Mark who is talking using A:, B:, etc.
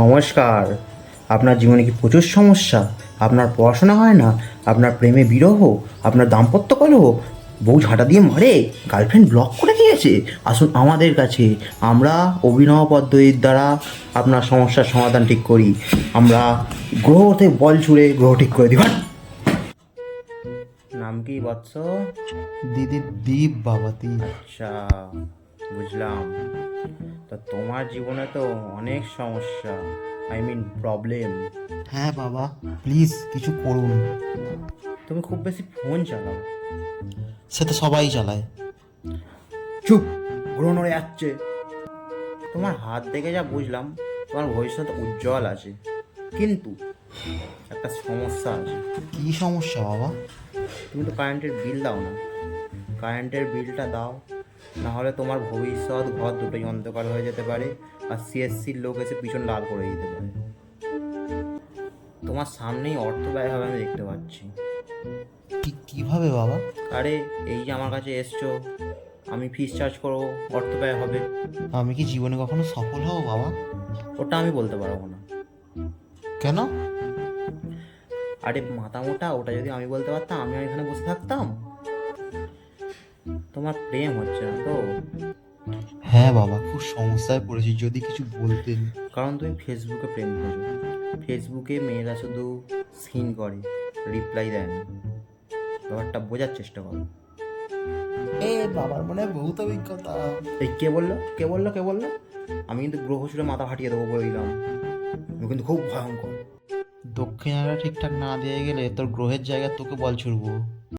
A: নমস্কার। আপনার জীবনে কি প্রচুর সমস্যা? আপনার পড়াশোনা হয় না, আপনার প্রেমে বিরহ, আপনার দাম্পত্য কলহ, বউ ঝাঁটা দিয়ে মারে, গার্লফ্রেন্ড ব্লক করে দিয়েছে? আসুন আমাদের কাছে। আমরা অভিনব পদ্ধতির দ্বারা আপনার সমস্যার সমাধান ঠিক করি। আমরা গ্রহতে বল ছুঁড়ে গ্রহ ঠিক করে দিই। হাট! নাম কি বৎস?
B: দিদি দীপ বাবা দীপ।
A: আচ্ছা, বুঝলাম। তা তোমার জীবনে তো অনেক সমস্যা, আই মিন প্রবলেম।
B: হ্যাঁ বাবা, প্লিজ কিছু করুন।
A: তুমি খুব বেশি ফোন চালাও।
B: সে তো সবাই চালায়।
A: চুপ! গ্রহ নড়ে যাচ্ছে। তোমার হাত দেখে যা বুঝলাম তোমার ভবিষ্যৎ উজ্জ্বল আছে, কিন্তু একটা সমস্যা আছে।
B: কি সমস্যা বাবা?
A: তুমি তো কারেন্টের বিল দাও না। কারেন্টের বিলটা দাও, না হলে তোমার ভবিষ্যৎ ঘর দুটোই অন্ধকার হয়ে যেতে পারে, আর সিএসসির লোক এসে পিছন লাল করে দিতে পারে। তোমার সামনেই অর্থ ব্যয় হবে, আমি দেখতে পাচ্ছি।
B: কিভাবে বাবা?
A: আরে, এই যে আমার কাছে এসছো, আমি ফিস চার্জ করবো, অর্থ ব্যয় হবে।
B: আমি কি জীবনে কখনো সফল হব বাবা?
A: ওটা আমি বলতে পারবো না।
B: কেন?
A: আরে মাথা মোটা, ওটা যদি আমি বলতে পারতাম আমি আর এখানে বসে থাকতাম? তোমার প্রেম হচ্ছে না তো?
B: হ্যাঁ বাবা, খুব সমস্যায় পড়েছি, যদি কিছু বলতেন।
A: কারণ তুমি ফেসবুকে প্রেম খোঁজো। ফেসবুকে মেয়েরা শুধু সিন করে, রিপ্লাই দেয় না। ব্যাপারটা বোঝার চেষ্টা করো।
B: বাবার মনে হয় বহুত অভিজ্ঞতা।
A: এই কে বললো, কে বললো, কে বললো? আমি কিন্তু গ্রহ ছুঁড়ে মাথা ফাটিয়ে দেবো বলে দিলাম। আমি কিন্তু খুব ভয়ঙ্কর।
B: দক্ষিণাটা ঠিকঠাক না দিয়ে গেলে তোর গ্রহের জায়গায় তোকে বল ছুড়বো।